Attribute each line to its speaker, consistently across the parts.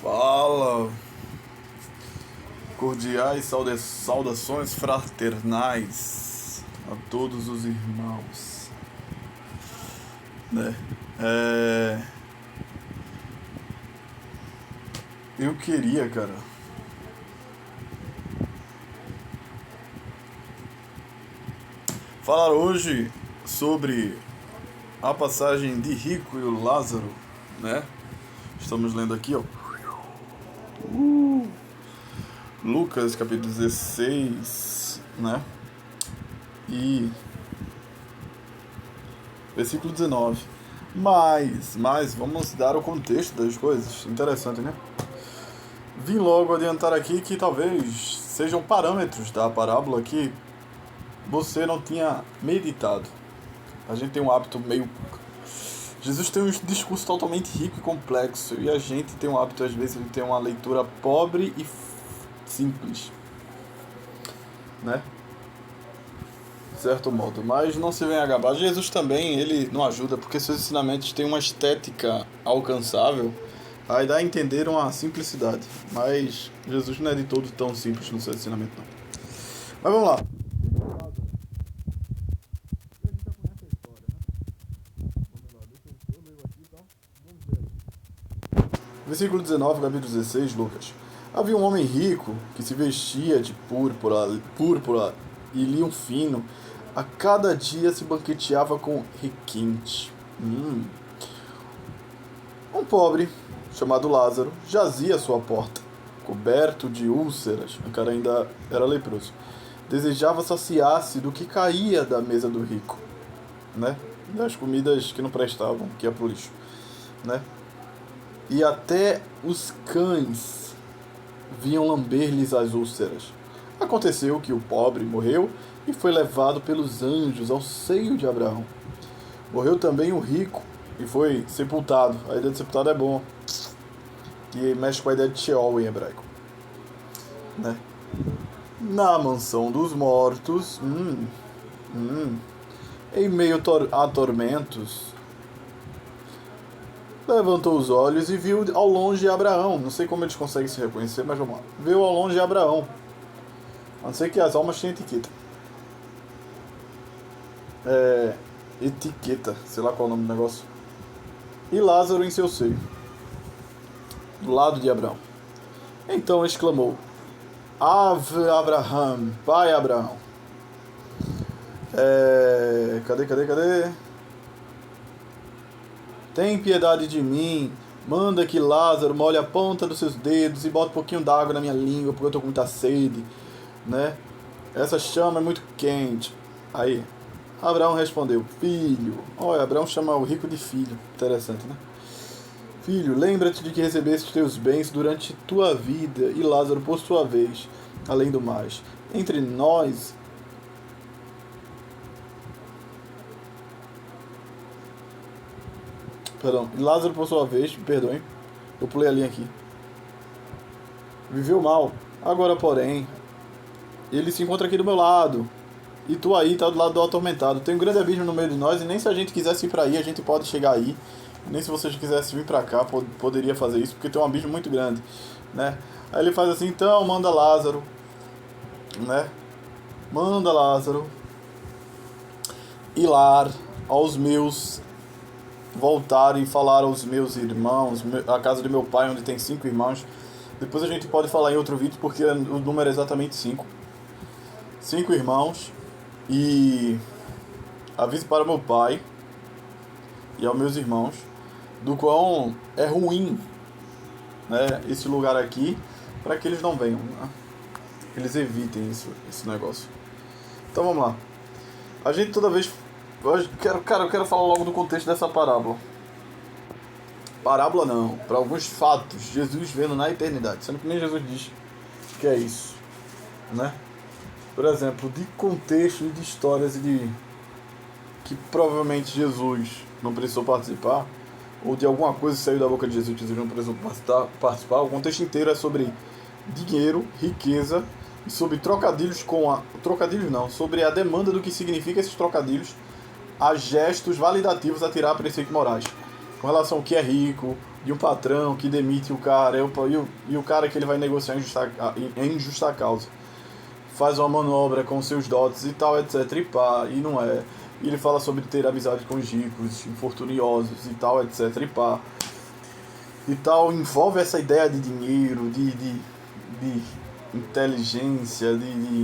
Speaker 1: Fala, cordiais saudações fraternais a todos os irmãos, né? Eu queria, cara, falar hoje sobre a passagem de Rico e o Lázaro, né? Estamos lendo aqui, ó. Lucas capítulo 16, né? E versículo 19. Mas vamos dar o contexto das coisas. Interessante, né? Vim logo adiantar aqui que talvez sejam parâmetros da parábola que você não tinha meditado. A gente tem um hábito meio... Jesus tem um discurso totalmente rico e complexo, e a gente tem um hábito, às vezes, de ter uma leitura pobre e simples, né? De certo modo. Mas não se venha a gabar. Jesus também, ele não ajuda, porque seus ensinamentos têm uma estética alcançável, aí dá a entender uma simplicidade. Mas Jesus não é de todo tão simples no seu ensinamento, não. Mas vamos lá. Versículo 19, capítulo 16, Lucas. Havia um homem rico que se vestia de púrpura e linho fino. A cada dia se banqueteava com requinte. Um pobre, chamado Lázaro, jazia à sua porta, coberto de úlceras. O cara ainda era leproso. Desejava saciar-se do que caía da mesa do rico, né? Das comidas que não prestavam, que ia pro lixo, né? E até os cães vinham lamber-lhes as úlceras. Aconteceu que o pobre morreu e foi levado pelos anjos ao seio de Abraão. Morreu também o rico e foi sepultado. A ideia de sepultado é bom, que mexe com a ideia de Sheol em hebraico, né? Na mansão dos mortos, em meio a tormentos, levantou os olhos e viu ao longe Abraão. Não sei como eles conseguem se reconhecer, mas vamos lá. Viu ao longe Abraão. A não ser que as almas tenham etiqueta. Etiqueta, sei lá qual é o nome do negócio. E Lázaro em seu seio, do lado de Abraão. Então exclamou: Ave Abraham, pai Abraão. Cadê? Tem piedade de mim, manda que Lázaro molhe a ponta dos seus dedos e bota um pouquinho d'água na minha língua, porque eu tô com muita sede, né? Essa chama é muito quente. Aí, Abraão respondeu: Filho. Olha, Abraão chama o rico de filho. Interessante, né? Filho, lembra-te de que recebeste teus bens durante tua vida, e Lázaro por sua vez, além do mais. Entre nós... E Lázaro, por sua vez, perdoem, eu pulei a linha aqui, viveu mal. Agora, porém, ele se encontra aqui do meu lado, e tu aí tá do lado do atormentado. Tem um grande abismo no meio de nós, e nem se a gente quisesse ir pra aí, a gente pode chegar aí. Nem se vocês quisessem vir pra cá, poderia fazer isso, porque tem um abismo muito grande, né? Aí ele faz assim: então, manda Lázaro, né? Manda Lázaro ir lá aos meus... voltar e falar aos meus irmãos, a casa de meu pai, onde tem 5 irmãos. Depois a gente pode falar em outro vídeo, porque o número é exatamente 5. 5 irmãos. E avise para meu pai e aos meus irmãos do quão é ruim, né, esse lugar aqui, para que eles não venham, né? Eles evitem esse negócio. Então vamos lá. A gente toda vez... eu quero falar logo do contexto dessa parábola. Parábola não, para alguns fatos, Jesus vendo na eternidade, sendo que nem Jesus diz que é isso, né? Por exemplo, de contexto e de histórias e de... que provavelmente Jesus não precisou participar, ou de alguma coisa que saiu da boca de Jesus que Jesus não precisou participar. O contexto inteiro é sobre dinheiro, riqueza, e sobre trocadilhos sobre a demanda do que significa esses trocadilhos a gestos validativos a tirar a preceitos morais, com relação ao que é rico, de um patrão que demite o cara, e o cara que ele vai negociar em justa causa faz uma manobra com seus dotes e tal, etc, e pá, e não é. E ele fala sobre ter amizade com os ricos, infortuniosos e tal, etc, e pá. E tal, envolve essa ideia de dinheiro, de inteligência,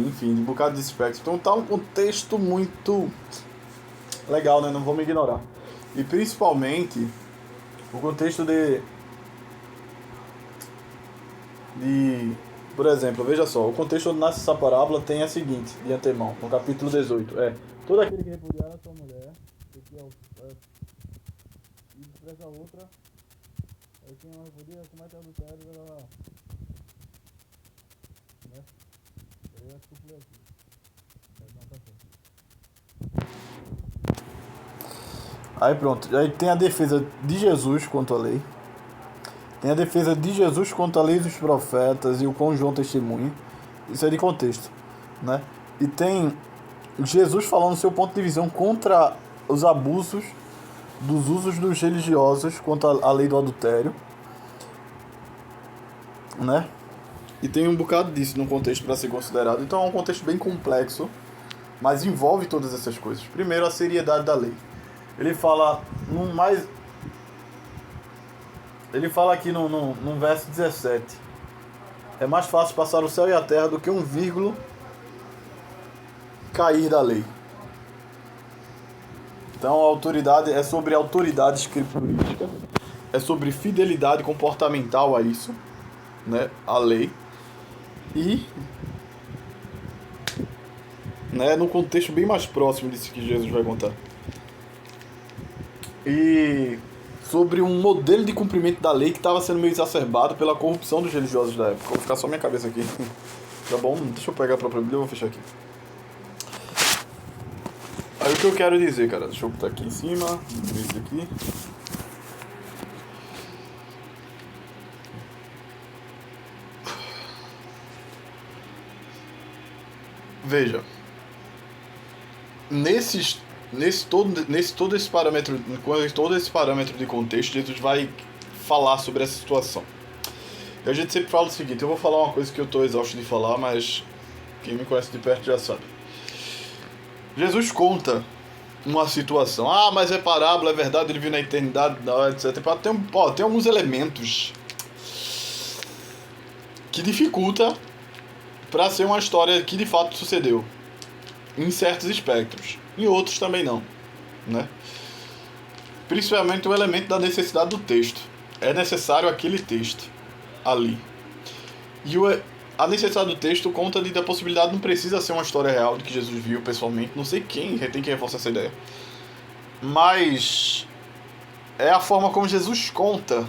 Speaker 1: enfim, de um bocado de espectro. Então tá um contexto muito legal, né? Não vamos ignorar. E principalmente o contexto por exemplo, veja só, o contexto onde nasce essa parábola tem a seguinte, de antemão, no capítulo 18, todo aquele que repudiar a sua mulher, e despreza a outra, quem não repudia, comete adultério, né? Eu acho que eu pulei aqui. Aí pronto, aí tem a defesa de Jesus quanto à lei. Tem a defesa de Jesus contra a lei dos profetas e o quão João testemunha. Isso é de contexto, né? E tem Jesus falando seu ponto de visão contra os abusos dos usos dos religiosos, contra a lei do adultério, né? E tem um bocado disso no contexto para ser considerado. Então é um contexto bem complexo, mas envolve todas essas coisas. Primeiro, a seriedade da lei. Ele fala aqui no verso 17. É mais fácil passar o céu e a terra do que um vírgula cair da lei. Então a autoridade é sobre autoridade escriturística, é sobre fidelidade comportamental a isso, né, a lei. E, né, num contexto bem mais próximo disso que Jesus vai contar. E sobre um modelo de cumprimento da lei que estava sendo meio exacerbado pela corrupção dos religiosos da época. Vou ficar só minha cabeça aqui. Tá bom? Deixa eu pegar a própria Bíblia e vou fechar aqui. Aí o que eu quero dizer, cara, deixa eu botar aqui em cima, isso aqui. Veja, todo esse parâmetro de contexto, Jesus vai falar sobre essa situação. E a gente sempre fala o seguinte, eu vou falar uma coisa que eu estou exausto de falar, mas quem me conhece de perto já sabe. Jesus conta uma situação, mas é parábola, é verdade, ele viu na eternidade, etc. Tem alguns elementos que dificulta para ser uma história que de fato sucedeu, em certos espectros, em outros também não, né? Principalmente o elemento da necessidade do texto. É necessário aquele texto ali. E a necessidade do texto conta da possibilidade, não precisa ser uma história real de que Jesus viu pessoalmente, não sei quem tem que reforçar essa ideia, mas é a forma como Jesus conta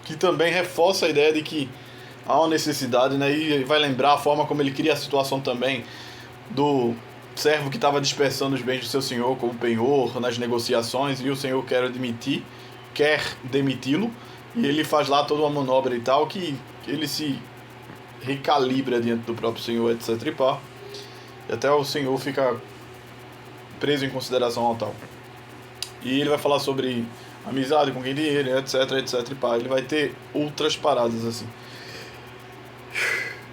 Speaker 1: que também reforça a ideia de que há uma necessidade, né? E vai lembrar a forma como ele cria a situação também do servo que estava dispersando os bens do seu senhor como penhor nas negociações, e o senhor quer demiti-lo, e ele faz lá toda uma manobra e tal, que ele se recalibra diante do próprio senhor, etc. e pá. E até o senhor fica preso em consideração ao tal. E ele vai falar sobre amizade com quem dinheiro, etc, etc e pá. Ele vai ter outras paradas assim.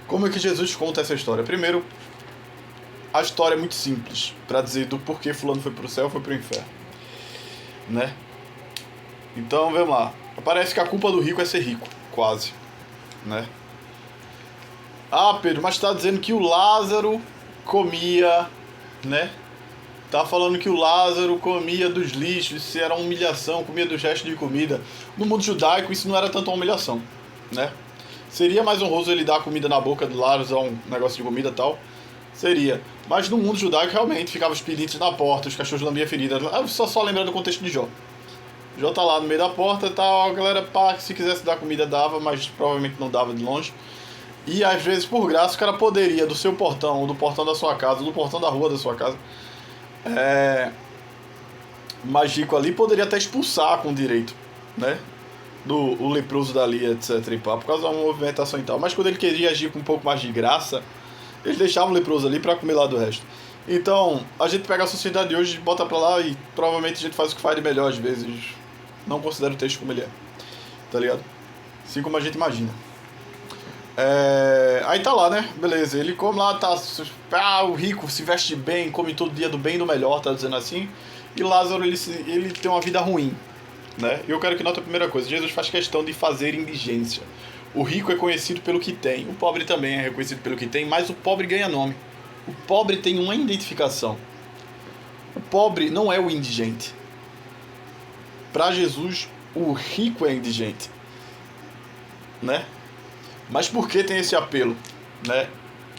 Speaker 1: Como é que Jesus conta essa história? Primeiro, a história é muito simples, para dizer do porquê fulano foi pro céu, foi pro inferno, né? Então, vamos lá. Parece que a culpa do rico é ser rico, quase, né? Pedro, mas tá dizendo que o Lázaro comia, né? Tá falando que o Lázaro comia dos lixos, isso era uma humilhação, comia dos restos de comida. No mundo judaico isso não era tanto uma humilhação, né? Seria mais honroso ele dar comida na boca do Lázaro, um negócio de comida e tal. Seria. Mas no mundo judaico realmente ficava os piritos na porta, os cachorros lambiam a ferida. Só lembrar do contexto de Jó. Jó tá lá no meio da porta e tal, a galera, pá, se quisesse dar comida dava, mas provavelmente não dava de longe. E às vezes, por graça, o cara poderia, do seu portão, ou do portão da sua casa, ou do portão da rua da sua casa, mais rico ali, poderia até expulsar com direito, né? O leproso dali, etc. e pá, por causa da movimentação e tal. Mas quando ele queria agir com um pouco mais de graça, ele deixava o leproso ali pra comer lá do resto. Então, a gente pega a sociedade de hoje, bota pra lá e provavelmente a gente faz o que faz de melhor às vezes. Não considero o texto como ele é. tá ligado? Assim como a gente imagina. Aí tá lá, né? Beleza, ele come lá, tá. O rico se veste bem, come todo dia do bem e do melhor, tá dizendo assim. E Lázaro, ele tem uma vida ruim, né? E eu quero que note a primeira coisa: Jesus faz questão de fazer indigência. O rico é conhecido pelo que tem, o pobre também é reconhecido pelo que tem, mas o pobre ganha nome. O pobre tem uma identificação. O pobre não é o indigente. Para Jesus, o rico é indigente, né? Mas por que tem esse apelo, né?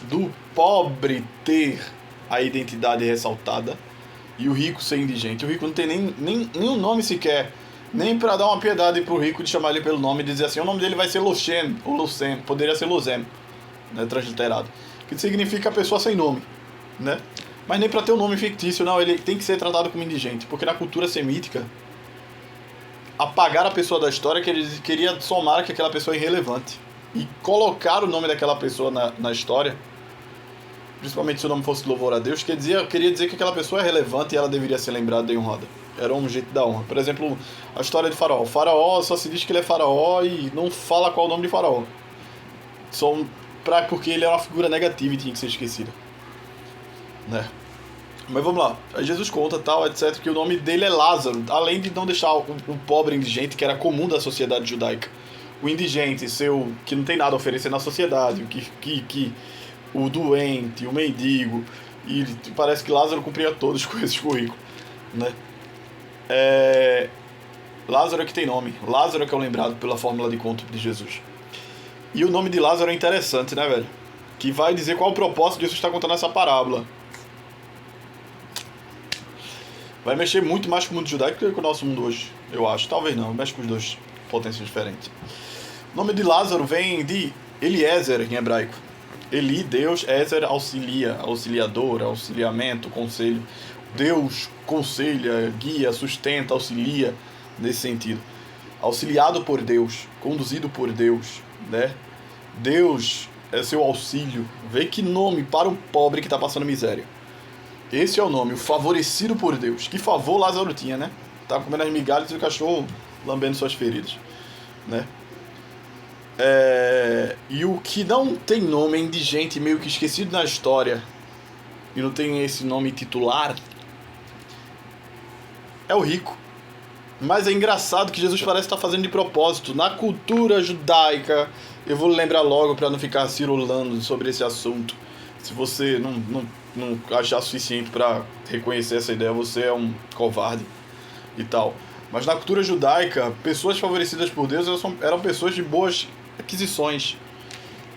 Speaker 1: Do pobre ter a identidade ressaltada e o rico ser indigente. O rico não tem nem um nome sequer, nem para dar uma piedade pro rico de chamar ele pelo nome e dizer assim: o nome dele vai ser Lucien ou Lucen, poderia ser Luzem, né, transliterado, que significa pessoa sem nome, né? Mas nem para ter um nome fictício, não, ele tem que ser tratado como indigente, porque na cultura semítica apagar a pessoa da história queria somar que aquela pessoa é irrelevante. E colocar o nome daquela pessoa na história, principalmente se o nome fosse louvor a Deus, queria dizer que aquela pessoa é relevante e ela deveria ser lembrada e honrada. Era um jeito da honra. Por exemplo, a história de Faraó. Faraó só se diz que ele é Faraó e não fala qual é o nome de Faraó. Porque ele era uma figura negativa e tinha que ser esquecida, né? Mas vamos lá. Jesus conta, tal, etc, que o nome dele é Lázaro, além de não deixar o pobre indigente, que era comum da sociedade judaica. O indigente, que não tem nada a oferecer na sociedade, o doente, o mendigo, e parece que Lázaro cumpria todos com esse currículo, né? Lázaro é que tem nome, Lázaro é que é o lembrado pela fórmula de conto de Jesus. E o nome de Lázaro é interessante, né, velho? Que vai dizer qual o propósito de Jesus estar contando essa parábola. Vai mexer muito mais com o mundo judaico do que com o nosso mundo hoje, eu acho. Talvez não, mexe com os dois potências diferentes. O nome de Lázaro vem de Eliezer, em hebraico. Eli, Deus, Ezer, auxilia, auxiliador, auxiliamento, conselho. Deus conselha, guia, sustenta, auxilia, nesse sentido. Auxiliado por Deus, conduzido por Deus, né? Deus é seu auxílio. Vê que nome para um pobre que está passando miséria. Esse é o nome, o favorecido por Deus. Que favor Lázaro tinha, né? Tá comendo as migalhas e o cachorro lambendo suas feridas, né? E o que não tem nome, é indigente, meio que esquecido na história, e não tem esse nome titular, é o rico. Mas é engraçado que Jesus parece estar fazendo de propósito. Na cultura judaica, eu vou lembrar logo para não ficar cirulando sobre esse assunto. Se você não achar suficiente para reconhecer essa ideia, você é um covarde e tal. Mas na cultura judaica, pessoas favorecidas por Deus eram pessoas de boas aquisições,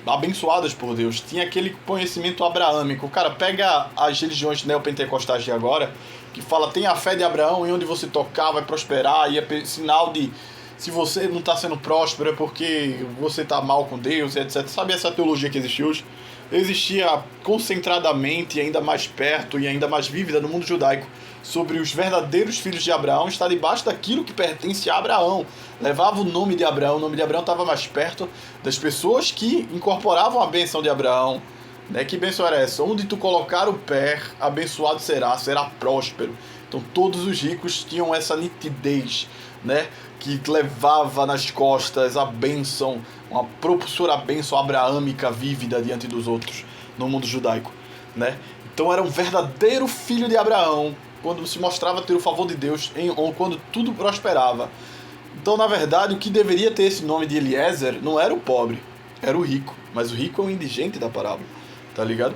Speaker 1: abençoadas por Deus. Tinha aquele conhecimento abraâmico. Cara, pega as religiões neopentecostais de agora, que fala: tem a fé de Abraão, e onde você tocar vai prosperar, e é sinal de, se você não está sendo próspero é porque você está mal com Deus, etc. Sabe essa teologia que existe hoje? Existia concentradamente, e ainda mais perto e ainda mais vívida no mundo judaico, sobre os verdadeiros filhos de Abraão, está debaixo daquilo que pertence a Abraão. Levava o nome de Abraão, o nome de Abraão estava mais perto das pessoas que incorporavam a bênção de Abraão, né? Que bênção era essa? Onde tu colocar o pé, abençoado será próspero. Então todos os ricos tinham essa nitidez, né? Que levava nas costas a bênção, uma propulsora bênção abraâmica vívida diante dos outros no mundo judaico, né? Então era um verdadeiro filho de Abraão quando se mostrava ter o favor de Deus, ou quando tudo prosperava. Então, na verdade, o que deveria ter esse nome de Eliezer não era o pobre, era o rico. Mas o rico é o indigente da parábola, tá ligado?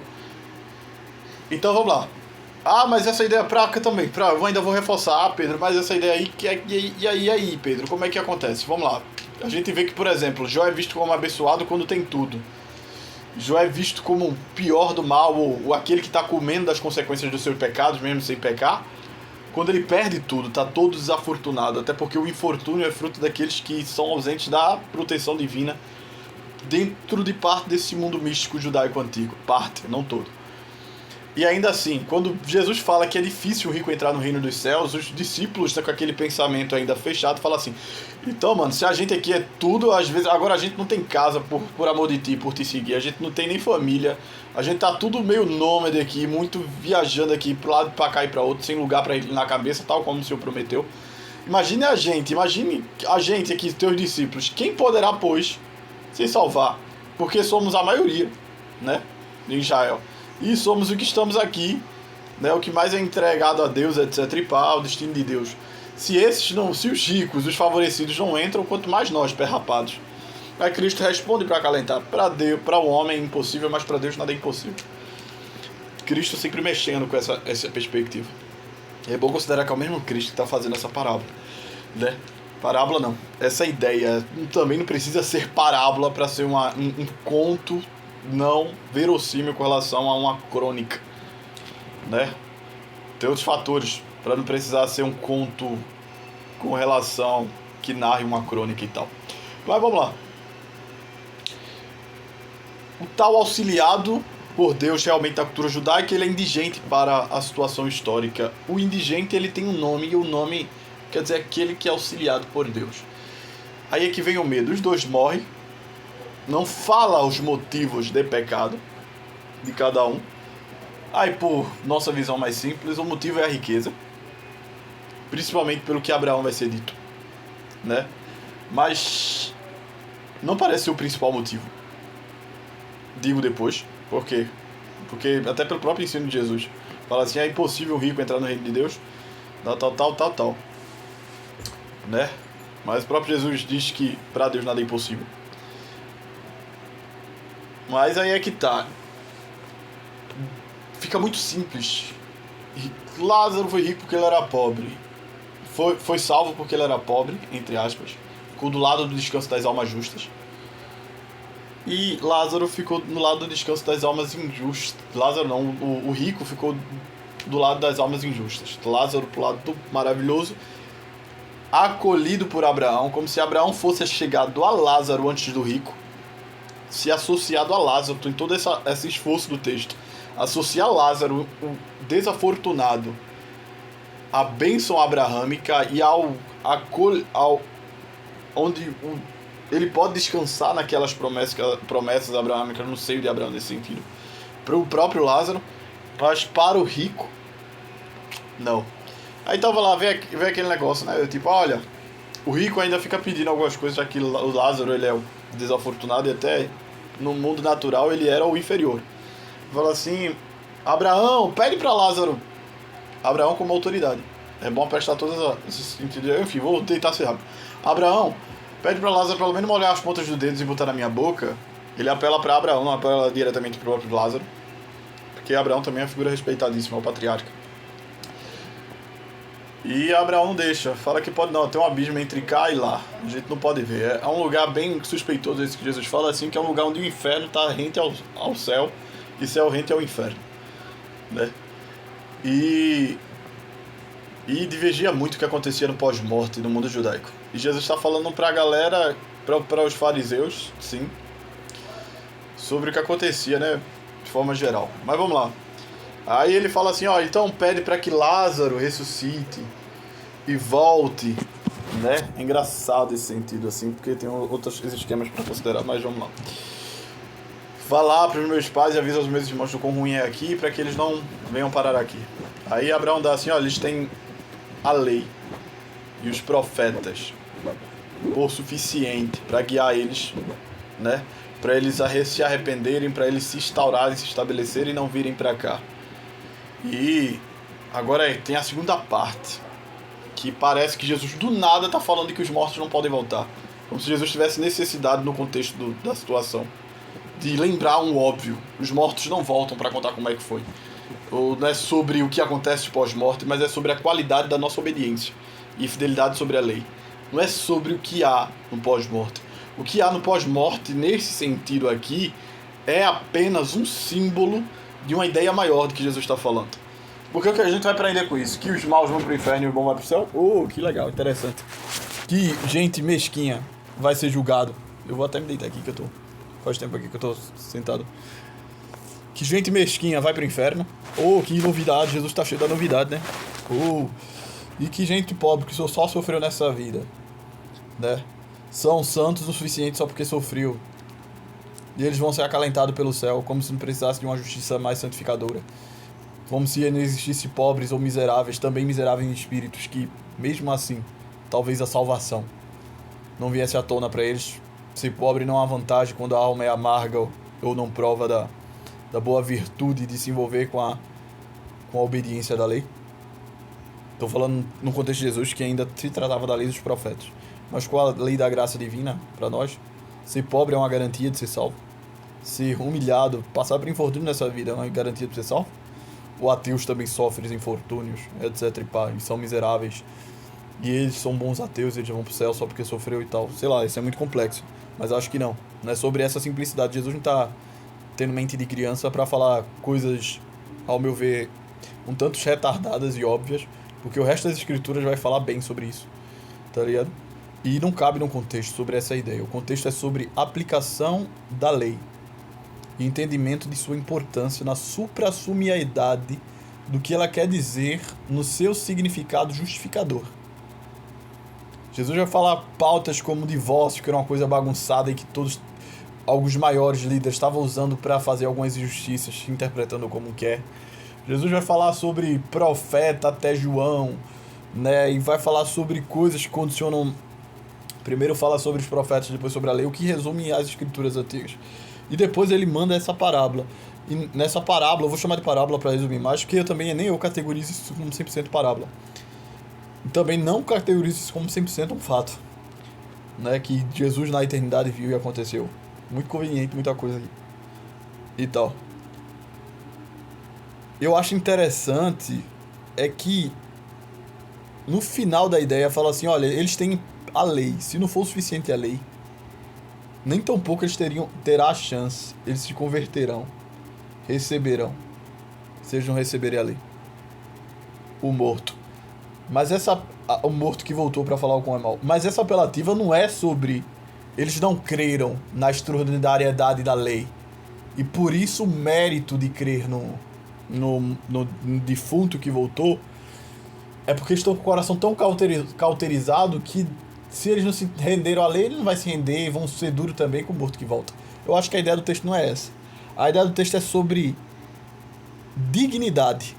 Speaker 1: Então vamos lá. Mas essa ideia fraca também. Eu ainda vou reforçar, Pedro, mas essa ideia aí, e aí, Pedro, como é que acontece? Vamos lá. A gente vê que, por exemplo, Jó é visto como abençoado quando tem tudo. Jó é visto como o pior do mal, ou aquele que está comendo das consequências dos seus pecados, mesmo sem pecar. Quando ele perde tudo, está todo desafortunado. Até porque o infortúnio é fruto daqueles que são ausentes da proteção divina dentro de parte desse mundo místico judaico antigo. Parte, não todo. E ainda assim, quando Jesus fala que é difícil o rico entrar no reino dos céus, os discípulos estão com aquele pensamento ainda fechado, falam assim: então, mano, se a gente aqui é tudo, às vezes, agora a gente não tem casa por amor de ti, por te seguir, a gente não tem nem família, a gente tá tudo meio nômade aqui, muito viajando aqui pro lado, pra cá e pra outro, sem lugar pra ir na cabeça, tal como o Senhor prometeu. Imagine a gente aqui, teus discípulos. Quem poderá, pois, se salvar? Porque somos a maioria, né, de Israel. E somos o que estamos aqui, né, o que mais é entregado a Deus, etc. E pá, o destino de Deus. Se os ricos, os favorecidos não entram, quanto mais nós, perrapados. Aí Cristo responde para acalentar. Para o homem é impossível, mas para Deus nada é impossível. Cristo sempre mexendo com essa perspectiva. É bom considerar que é o mesmo Cristo que está fazendo essa parábola, né? Parábola não. Essa ideia também não precisa ser parábola para ser um conto não verossímil com relação a uma crônica, né? Tem outros fatores para não precisar ser um conto com relação que narre uma crônica e tal. Mas vamos lá. O tal auxiliado por Deus realmente da cultura judaica, ele é indigente para a situação histórica. O indigente, ele tem um nome, e o nome quer dizer aquele que é auxiliado por Deus. Aí é que vem o medo. Os dois morrem, não fala os motivos de pecado de cada um. Aí, por nossa visão mais simples, o motivo é a riqueza, principalmente pelo que Abraão vai ser dito, né? Mas não parece ser o principal motivo. Digo depois. Por quê? Porque até pelo próprio ensino de Jesus fala assim, é impossível um rico entrar no reino de Deus, tal, né? Mas o próprio Jesus diz que para Deus nada é impossível. Mas aí é que tá. Fica muito simples. Lázaro foi rico porque ele era pobre. Foi salvo porque ele era pobre, entre aspas. Ficou do lado do descanso das almas justas. E Lázaro ficou no lado do descanso das almas injustas. Lázaro não, o rico ficou do lado das almas injustas. Lázaro pro lado do maravilhoso, acolhido por Abraão, como se Abraão fosse chegado a Lázaro antes do rico, se associado a Lázaro, em todo esse esforço do texto. Associar Lázaro, o desafortunado, à bênção abraâmica e onde ele pode descansar naquelas promessas abraâmicas no seio de Abraão nesse sentido. Para o próprio Lázaro, mas para o rico, não. Aí tava lá, vê aquele negócio, né? Tipo, olha, o rico ainda fica pedindo algumas coisas, já que o Lázaro ele é o desafortunado e até no mundo natural ele era o inferior. Fala assim, Abraão, pede para Lázaro. Abraão como autoridade. É bom prestar todas esses sentidos. Enfim, vou tentar ser rápido. Abraão, pede para Lázaro pelo menos molhar as pontas dos dedos e botar na minha boca. Ele apela para Abraão, não apela diretamente para o próprio Lázaro. Porque Abraão também é uma figura respeitadíssima, é o patriarca. E Abraão não deixa, fala que pode não, tem um abismo entre cá e lá, a gente não pode ver. É um lugar bem suspeitoso esse que Jesus fala, assim, que é um lugar onde o inferno está rente ao céu e céu rente ao inferno, né? E divergia muito o que acontecia no pós-morte no mundo judaico. E Jesus está falando para a galera, para os fariseus, sim, sobre o que acontecia, né, de forma geral. Mas vamos lá. Aí ele fala assim, ó, então pede para que Lázaro ressuscite e volte, né? É engraçado esse sentido, assim, porque tem outros esquemas para considerar, mas vamos lá. Vá lá para os meus pais e avisa aos meus irmãos do quão ruim é aqui, para que eles não venham parar aqui. Aí Abraão dá assim, ó, eles têm a lei e os profetas por suficiente para guiar eles, né? Para eles se arrependerem, para eles se instaurarem, se estabelecerem e não virem para cá. E agora tem a segunda parte, que parece que Jesus do nada está falando que os mortos não podem voltar. Como se Jesus tivesse necessidade no contexto da situação de lembrar um óbvio. Os mortos não voltam para contar como é que foi. Ou não é sobre o que acontece pós-morte, mas é sobre a qualidade da nossa obediência e fidelidade sobre a lei. Não é sobre o que há no pós-morte. O que há no pós-morte, nesse sentido aqui, é apenas um símbolo de uma ideia maior do que Jesus está falando. Porque o que a gente vai aprender com isso? Que os maus vão para o inferno e os bons vão para o céu? Oh, que legal, interessante. Que gente mesquinha vai ser julgado. Eu vou até me deitar aqui que eu tô... Faz tempo aqui que eu tô sentado. Que gente mesquinha vai para o inferno. Oh, que novidade, Jesus está cheio da novidade, né? Oh, e que gente pobre que só sofreu nessa vida, né? São santos o suficiente só porque sofreu. E eles vão ser acalentados pelo céu, como se não precisasse de uma justiça mais santificadora. Como se não existisse pobres ou miseráveis, também miseráveis em espíritos, que, mesmo assim, talvez a salvação não viesse à tona para eles. Ser pobre não há vantagem quando a alma é amarga ou não prova da boa virtude de se envolver com a obediência da lei. Estou falando no contexto de Jesus, que ainda se tratava da lei dos profetas. Mas com a lei da graça divina, para nós, ser pobre é uma garantia de ser salvo. Ser humilhado, passar por infortúnio nessa vida é uma garantia de ser salvo. O ateus também sofrem infortúnios, etc. E são miseráveis. E eles são bons ateus, eles vão pro céu só porque sofreu e tal. Sei lá, isso é muito complexo. Mas acho que não. Não é sobre essa simplicidade. Jesus não está tendo mente de criança para falar coisas, ao meu ver, um tanto retardadas e óbvias, porque o resto das escrituras vai falar bem sobre isso, tá ligado? E não cabe num contexto sobre essa ideia. O contexto é sobre aplicação da lei e entendimento de sua importância na suprassumiedade do que ela quer dizer no seu significado justificador. Jesus vai falar pautas como divórcio, que era uma coisa bagunçada e que alguns maiores líderes estavam usando para fazer algumas injustiças, interpretando como quer. Jesus vai falar sobre profeta até João, né? E vai falar sobre coisas que condicionam. Primeiro fala sobre os profetas, depois sobre a lei, o que resume as escrituras antigas. E depois ele manda essa parábola. E nessa parábola, eu vou chamar de parábola para resumir mais, porque nem eu categorizo isso como 100% parábola. E também não categorizo isso como 100% um fato, né? Que Jesus na eternidade viu e aconteceu. Muito conveniente, muita coisa aqui. E tal. Eu acho interessante é que no final da ideia fala assim, olha, eles têm a lei. Se não for o suficiente a lei, nem tão pouco eles terá a chance. Eles se converterão, receberão, sejam receberem a lei. O morto. Mas o morto que voltou para falar o quão é mal. Mas essa apelativa não é sobre eles não creram na extraordinariedade da lei. E por isso o mérito de crer no defunto que voltou é porque estão com o coração tão cauterizado que se eles não se renderam à lei, ele não vai se render e vão ser duros também com o morto que volta. Eu acho que a ideia do texto não é essa. A ideia do texto é sobre dignidade.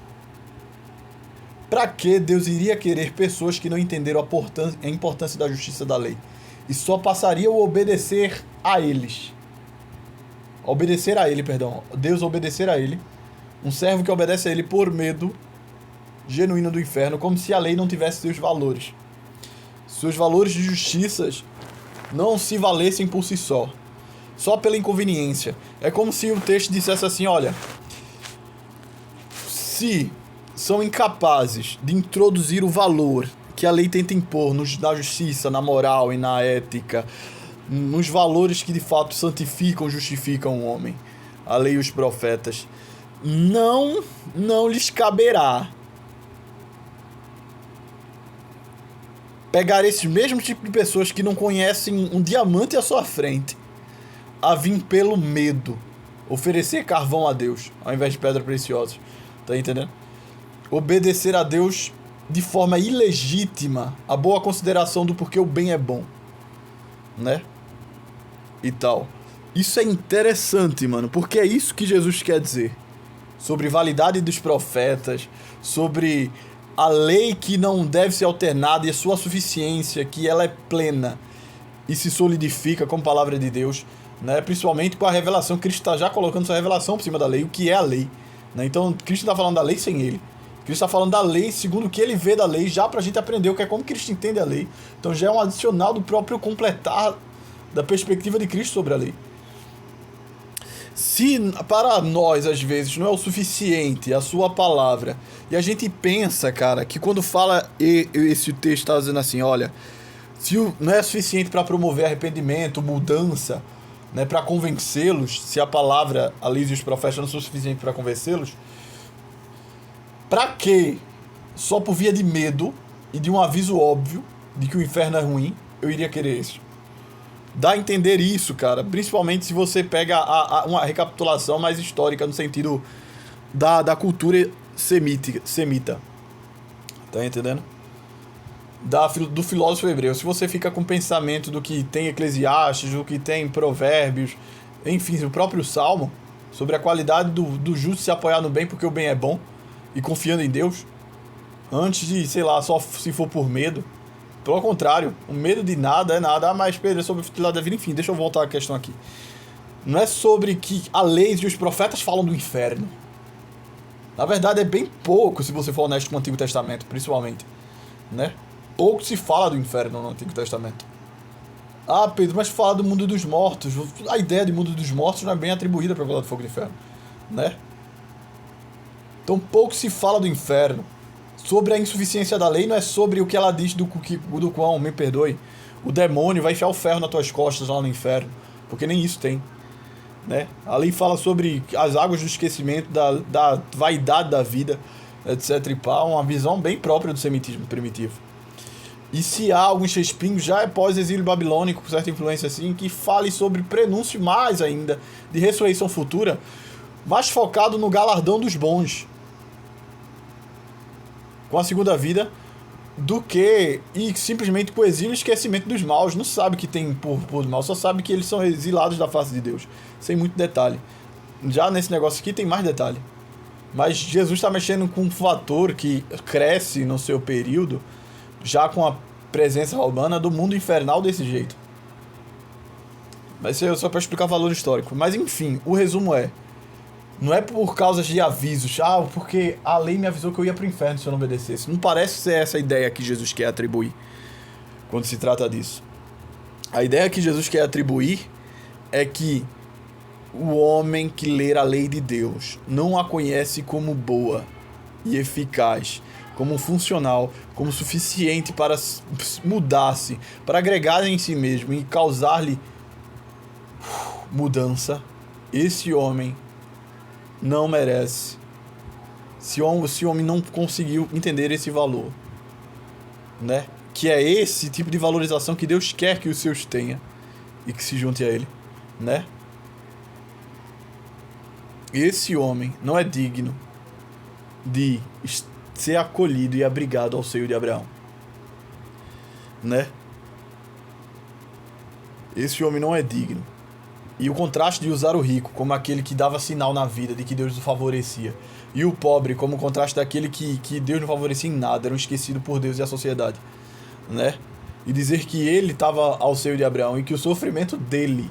Speaker 1: Para que Deus iria querer pessoas que não entenderam a importância da justiça da lei e só passariam a obedecer a eles? Deus obedecer a ele. Um servo que obedece a ele por medo genuíno do inferno, como se a lei não tivesse seus valores. Seus valores de justiça não se valessem por si só pela inconveniência. É como se o texto dissesse assim, olha, se são incapazes de introduzir o valor que a lei tenta impor na justiça, na moral e na ética, nos valores que de fato santificam, justificam o homem, a lei e os profetas, não lhes caberá pegar esses mesmos tipos de pessoas que não conhecem um diamante à sua frente, a vir pelo medo, oferecer carvão a Deus, ao invés de pedra preciosa. Tá entendendo? Obedecer a Deus de forma ilegítima, a boa consideração do porquê o bem é bom, né? E tal. Isso é interessante, mano, porque é isso que Jesus quer dizer. Sobre validade dos profetas, sobre a lei que não deve ser alternada e a sua suficiência, que ela é plena e se solidifica como palavra de Deus, né? Principalmente com a revelação. Cristo está já colocando sua revelação por cima da lei, o que é a lei, né? Então Cristo está falando da lei sem ele. Cristo está falando da lei segundo o que ele vê da lei, já pra gente aprender o que é como Cristo entende a lei. Então já é um adicional do próprio completar da perspectiva de Cristo sobre a lei. Se para nós, às vezes, não é o suficiente a sua palavra, e a gente pensa, cara, que quando fala esse texto está dizendo assim, olha, se não é suficiente para promover arrependimento, mudança, né, para convencê-los, se a palavra, a lei e os profetas não são suficientes para convencê-los, para que, só por via de medo e de um aviso óbvio de que o inferno é ruim, eu iria querer isso? Dá a entender isso, cara, principalmente se você pega uma recapitulação mais histórica no sentido da cultura semita. Tá entendendo? Do filósofo hebreu. Se você fica com o pensamento do que tem Eclesiastes, do que tem Provérbios, enfim, o próprio Salmo, sobre a qualidade do justo se apoiar no bem porque o bem é bom, e confiando em Deus, antes de, sei lá, só se for por medo, Pelo contrário, o medo de nada é nada. Mas Pedro, é sobre a futilidade da vida. Enfim, deixa eu voltar à questão aqui. Não é sobre que a lei e os profetas falam do inferno. Na verdade, é bem pouco, se você for honesto com o Antigo Testamento, principalmente. Né? Pouco se fala do inferno no Antigo Testamento. Ah, Pedro, mas fala do mundo dos mortos. A ideia de mundo dos mortos não é bem atribuída para falar do fogo do inferno. Né? Então, pouco se fala do inferno. Sobre a insuficiência da lei, não é sobre o que ela diz do quão, me perdoe, o demônio vai enfiar o ferro nas tuas costas lá no inferno, porque nem isso tem, né? A lei fala sobre as águas do esquecimento, da vaidade da vida, etc e pá, uma visão bem própria do semitismo primitivo. E se há alguns respingos, já é pós-exílio babilônico, com certa influência assim, que fale sobre prenúncio mais ainda, de ressurreição futura, mais focado no galardão dos bons, com a segunda vida, do que e simplesmente com o exílio e esquecimento dos maus. Não sabe que tem por mal, só sabe que eles são exilados da face de Deus, sem muito detalhe. Já nesse negócio aqui tem mais detalhe, mas Jesus está mexendo com um fator que cresce no seu período, já com a presença romana do mundo infernal desse jeito. Mas isso é só para explicar o valor histórico. Mas enfim, o resumo é: não é por causa de avisos, porque a lei me avisou que eu ia pro inferno se eu não obedecesse. Não parece ser essa a ideia que Jesus quer atribuir quando se trata disso. A ideia que Jesus quer atribuir é que o homem que ler a lei de Deus não a conhece como boa e eficaz, como funcional, como suficiente para mudar-se, para agregar em si mesmo e causar-lhe mudança. Esse homem não merece. Se o homem não conseguiu entender esse valor, né? Que é esse tipo de valorização que Deus quer que os seus tenham e que se junte a Ele, né? Esse homem não é digno de ser acolhido e abrigado ao seio de Abraão, né? Esse homem não é digno. E o contraste de usar o rico como aquele que dava sinal na vida de que Deus o favorecia, e o pobre como o contraste daquele que Deus não favorecia em nada, era um esquecido por Deus e a sociedade, né? E dizer que ele estava ao seio de Abraão e que o sofrimento dele,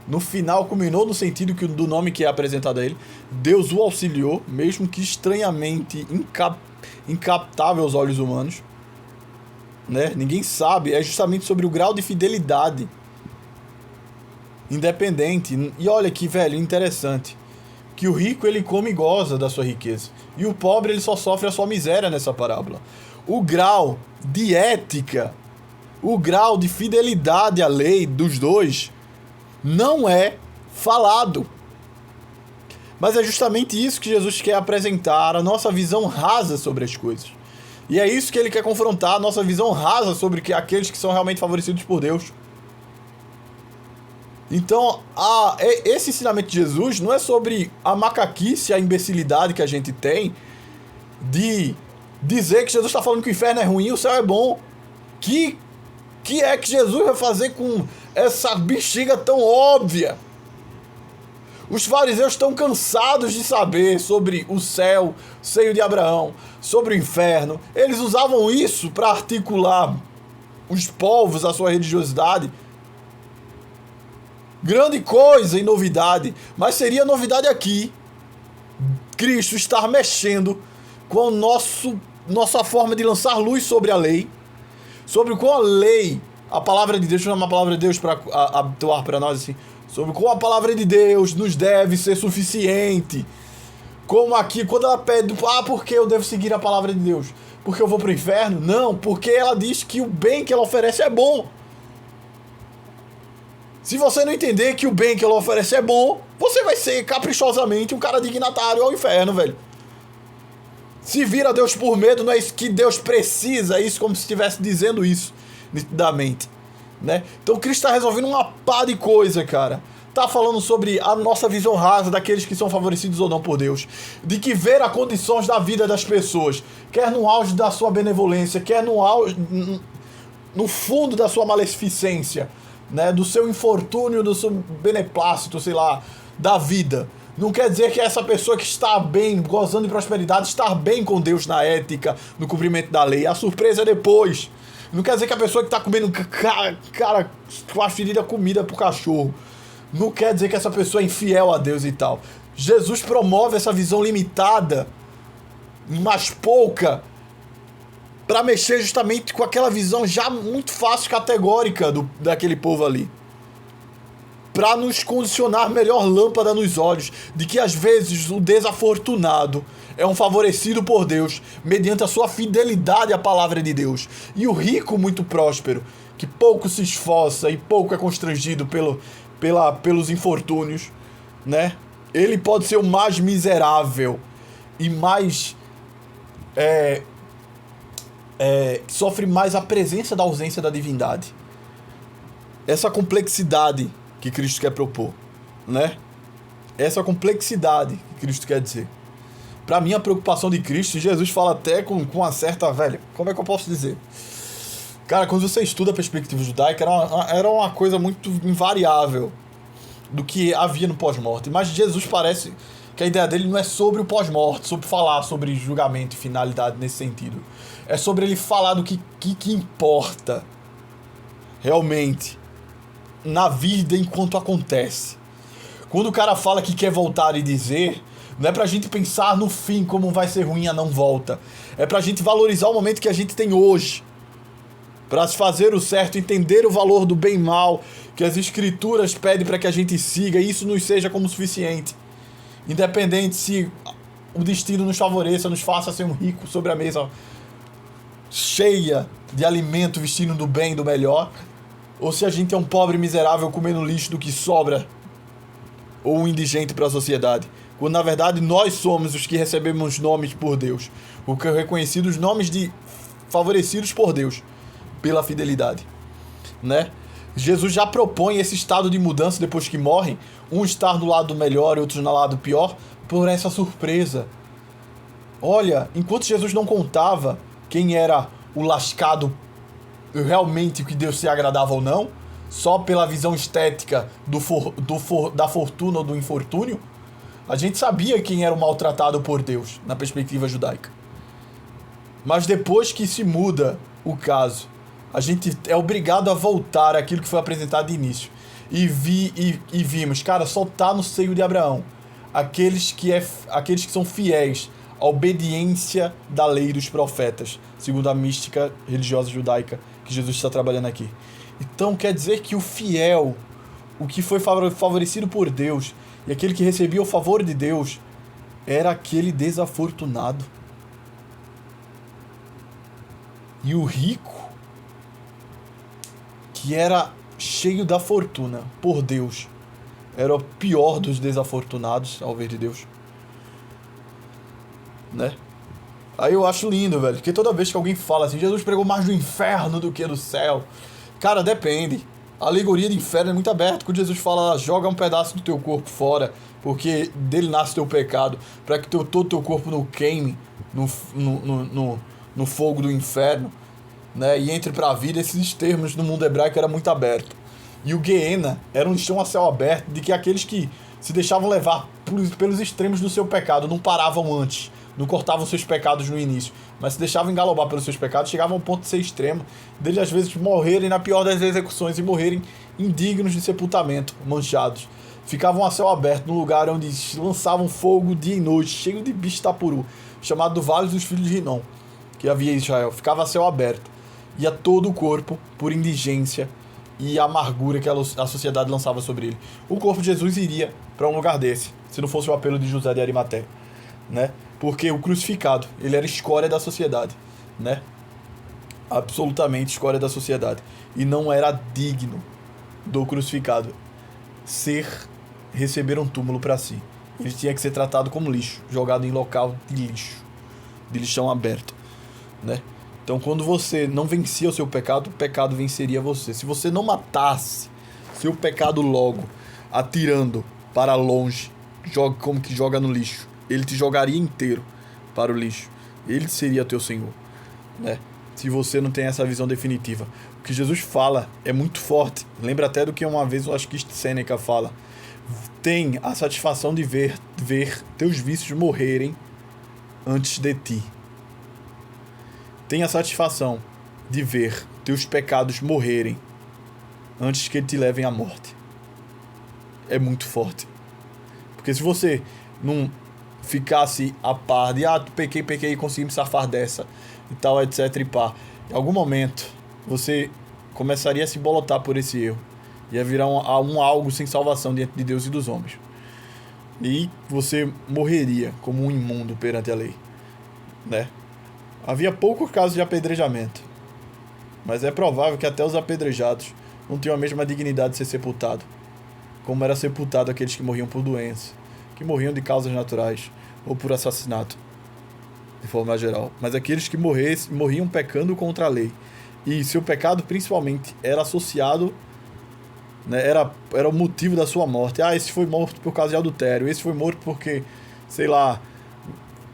Speaker 1: no final, culminou no sentido do nome que é apresentado a ele. Deus o auxiliou, mesmo que estranhamente incaptável aos olhos humanos, né? Ninguém sabe, é justamente sobre o grau de fidelidade independente. E olha que, velho, interessante, que o rico ele come e goza da sua riqueza, e o pobre ele só sofre a sua miséria nessa parábola. O grau de ética, o grau de fidelidade à lei dos dois não é falado. Mas é justamente isso que Jesus quer apresentar, a nossa visão rasa sobre as coisas. E é isso que ele quer confrontar, a nossa visão rasa sobre aqueles que são realmente favorecidos por Deus. Então, esse ensinamento de Jesus não é sobre a macaquice, a imbecilidade que a gente tem de dizer que Jesus está falando que o inferno é ruim e o céu é bom. Que é que Jesus vai fazer com essa bexiga tão óbvia? Os fariseus estão cansados de saber sobre o céu, seio de Abraão, sobre o inferno. Eles usavam isso para articular os povos à sua religiosidade. Grande coisa e novidade, mas seria novidade aqui Cristo estar mexendo com nossa forma de lançar luz sobre a lei, sobre como a lei, a palavra de Deus, deixa eu chamar a palavra de Deus para atuar para nós assim, sobre como a palavra de Deus nos deve ser suficiente. Como aqui, quando ela pede, por que eu devo seguir a palavra de Deus? Porque eu vou para o inferno? Não, porque ela diz que o bem que ela oferece é bom. Se você não entender que o bem que ela oferece é bom, você vai ser caprichosamente um cara dignatário ao inferno, velho. Se vira Deus por medo, não é isso que Deus precisa, é isso como se estivesse dizendo isso nitidamente, né? Então Cristo está resolvendo uma pá de coisa, cara. Tá falando sobre a nossa visão rasa daqueles que são favorecidos ou não por Deus, de que ver as condições da vida das pessoas, quer no auge da sua benevolência, quer no fundo da sua maleficência, né, do seu infortúnio, do seu beneplácito, sei lá, da vida. Não quer dizer que essa pessoa que está bem, gozando de prosperidade, está bem com Deus na ética, no cumprimento da lei. A surpresa é depois. Não quer dizer que a pessoa que tá comendo, cara, com a ferida comida pro cachorro, não quer dizer que essa pessoa é infiel a Deus e tal. Jesus promove essa visão limitada, mas pouca, para mexer justamente com aquela visão já muito fácil, categórica daquele povo ali. Para nos condicionar melhor lâmpada nos olhos de que às vezes o desafortunado é um favorecido por Deus mediante a sua fidelidade à palavra de Deus, e o rico muito próspero, que pouco se esforça e pouco é constrangido pelos infortúnios, né? Ele pode ser o mais miserável e mais sofre mais a presença da ausência da divindade. Essa complexidade que Cristo quer propor, né? Essa complexidade que Cristo quer dizer. Pra mim, a preocupação de Cristo, Jesus fala até com uma certa, como é que eu posso dizer? Cara, quando você estuda a perspectiva judaica, era uma coisa muito invariável do que havia no pós-morte. Mas Jesus parece que a ideia dele não é sobre o pós-morte, sobre falar sobre julgamento e finalidade nesse sentido. É sobre ele falar do que importa realmente na vida enquanto acontece. Quando o cara fala que quer voltar e dizer, não é pra gente pensar no fim como vai ser ruim a não volta. É pra gente valorizar o momento que a gente tem hoje. Pra se fazer o certo, entender o valor do bem e mal que as escrituras pedem pra que a gente siga, e isso nos seja como suficiente. Independente se o destino nos favoreça, nos faça ser um rico sobre a mesa cheia de alimento, vestindo do bem, do melhor, ou se a gente é um pobre miserável comendo lixo do que sobra, ou um indigente para a sociedade, quando na verdade nós somos os que recebemos nomes por Deus, o que é reconhecido os nomes de favorecidos por Deus pela fidelidade, né? Jesus já propõe esse estado de mudança depois que morrem, um estar do lado melhor e outro no lado pior, por essa surpresa. Olha, enquanto Jesus não contava quem era o lascado realmente, que Deus se agradava ou não, só pela visão estética da fortuna ou do infortúnio, a gente sabia quem era o maltratado por Deus na perspectiva judaica. Mas depois que se muda o caso, a gente é obrigado a voltar àquilo que foi apresentado de início. E vimos, cara, só tá no seio de Abraão aqueles que são fiéis à obediência da lei dos profetas, segundo a mística religiosa judaica que Jesus está trabalhando aqui. Então quer dizer que o fiel, o que foi favorecido por Deus, e aquele que recebia o favor de Deus, era aquele desafortunado. E o rico, que era cheio da fortuna por Deus, era o pior dos desafortunados, ao ver de Deus, né? Aí eu acho lindo, velho, porque toda vez que alguém fala assim, Jesus pregou mais do inferno do que do céu, cara, depende. A alegoria de inferno é muito aberta. Quando Jesus fala, joga um pedaço do teu corpo fora, porque dele nasce teu pecado, para que todo teu corpo não queime no fogo do inferno, né? E entre para a vida, esses termos no mundo hebraico era muito aberto. E o Gehenna era um chão a céu aberto, de que aqueles que se deixavam levar pelos extremos do seu pecado não paravam antes, não cortavam seus pecados no início, mas se deixavam engalobar pelos seus pecados, chegavam ao ponto de ser extremo, deles às vezes morrerem na pior das execuções e morrerem indignos de sepultamento, manchados. Ficavam a céu aberto num lugar onde lançavam fogo dia e noite, cheio de bicho tapuru, chamado do Vale dos Filhos de Rinom, que havia em Israel. Ficava a céu aberto, ia todo o corpo por indigência e amargura que a sociedade lançava sobre ele. O corpo de Jesus iria para um lugar desse, se não fosse o apelo de José de Arimateia, né? Porque o crucificado, ele era escória da sociedade, né? Absolutamente escória da sociedade. E não era digno do crucificado receber um túmulo para si. Ele tinha que ser tratado como lixo, jogado em local de lixo, de lixão aberto, né? Então, quando você não vencia o seu pecado, o pecado venceria você. Se você não matasse seu pecado logo, atirando para longe, como que joga no lixo, ele te jogaria inteiro para o lixo. Ele seria teu Senhor, né? Se você não tem essa visão definitiva. O que Jesus fala é muito forte. Lembra até do que uma vez eu acho que Sêneca fala. Tem a satisfação de ver teus vícios morrerem antes de ti. Tem a satisfação de ver teus pecados morrerem antes que eles te levem à morte. É muito forte. Porque se você não ficasse a par de, pequei e consegui me safar dessa, e tal, etc e pá, em algum momento você começaria a se bolotar por esse erro. Ia virar um algo sem salvação diante de Deus e dos homens. E você morreria como um imundo perante a lei, né? Havia poucos casos de apedrejamento, mas é provável que até os apedrejados não tinham a mesma dignidade de ser sepultado, como era sepultado aqueles que morriam por doença, que morriam de causas naturais ou por assassinato, de forma geral. Mas aqueles que morriam pecando contra a lei, e seu pecado principalmente era associado, né, era o motivo da sua morte. Esse foi morto por causa de adultério, esse foi morto porque, sei lá,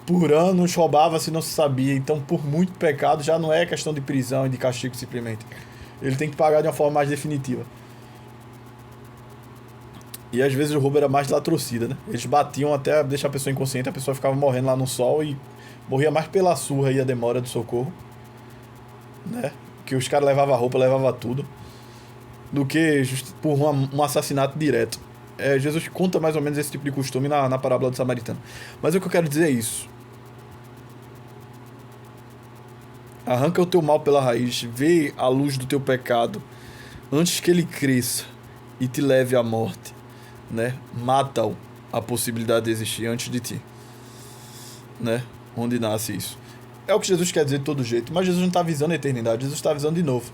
Speaker 1: por anos roubava se não se sabia. Então, por muito pecado, já não é questão de prisão e de castigo simplesmente. Ele tem que pagar de uma forma mais definitiva. E às vezes o roubo era mais de latrocida, né? Eles batiam até deixar a pessoa inconsciente, a pessoa ficava morrendo lá no sol e morria mais pela surra e a demora do socorro, né? Que os caras levavam a roupa, levavam tudo, do que por um assassinato direto. Jesus conta mais ou menos esse tipo de costume na parábola do samaritano. Mas o que eu quero dizer é isso. Arranca o teu mal pela raiz, vê a luz do teu pecado antes que ele cresça e te leve à morte, né? Mata-o a possibilidade de existir antes de ti, né? Onde nasce isso. É o que Jesus quer dizer de todo jeito, mas Jesus não está avisando a eternidade, Jesus está avisando de novo.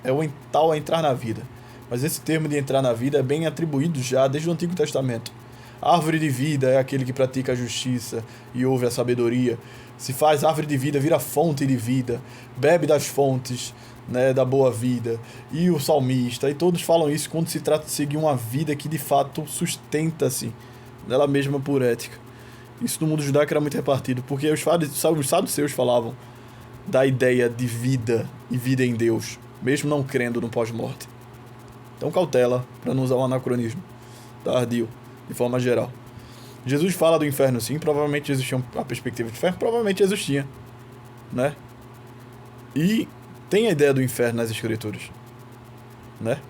Speaker 1: É o tal a entrar na vida. Mas esse termo de entrar na vida é bem atribuído já desde o Antigo Testamento. A árvore de vida é aquele que pratica a justiça e ouve a sabedoria. Se faz árvore de vida, vira fonte de vida, bebe das fontes, né, da boa vida. E o salmista, e todos falam isso quando se trata de seguir uma vida que de fato sustenta-se dela mesma por ética. Isso no mundo judaico era muito repartido, porque os saduceus falavam da ideia de vida e vida em Deus, mesmo não crendo no pós-morte. Então cautela para não usar o anacronismo tardio, de forma geral. Jesus fala do inferno sim, provavelmente existia a perspectiva de inferno, provavelmente existia, né? E tem a ideia do inferno nas escrituras, né?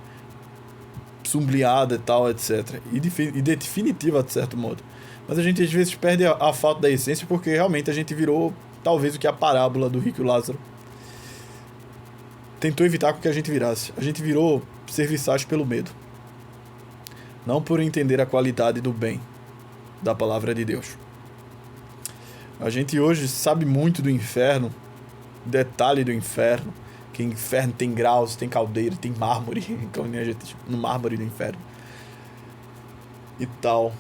Speaker 1: Sublinhada e tal, etc. E definitiva, de certo modo. Mas a gente às vezes perde a falta da essência porque realmente a gente virou talvez o que a parábola do rico e Lázaro tentou evitar que a gente virasse. A gente virou serviçais pelo medo, não por entender a qualidade do bem da palavra de Deus. A gente hoje sabe muito do inferno, detalhe do inferno, que o inferno tem graus, tem caldeira, tem mármore, no mármore do inferno e tal.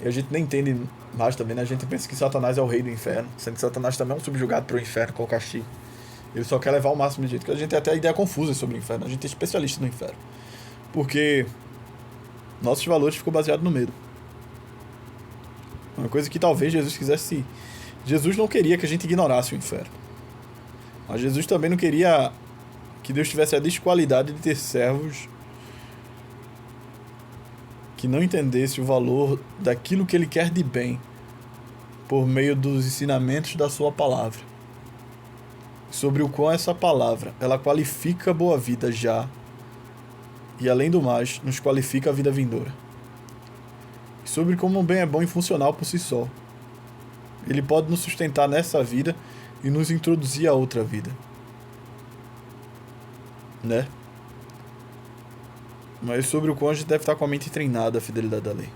Speaker 1: E a gente nem entende mais também, né? A gente pensa que Satanás é o rei do inferno, sendo que Satanás também é um subjugado para o inferno com o castigo. Ele só quer levar o máximo de jeito, que a gente tem até ideia confusa sobre o inferno. A gente é especialista no inferno, porque nossos valores ficam baseados no medo. Uma coisa que talvez Jesus quisesse. Jesus não queria que a gente ignorasse o inferno, mas Jesus também não queria que Deus tivesse a desqualidade de ter servos que não entendesse o valor daquilo que ele quer de bem por meio dos ensinamentos da sua palavra, sobre o qual essa palavra ela qualifica a boa vida já e, além do mais, nos qualifica a vida vindoura, e sobre como o bem é bom e funcional por si só. Ele pode nos sustentar nessa vida e nos introduzir a outra vida, né? Mas sobre o qual a gente deve estar com a mente treinada à fidelidade da lei.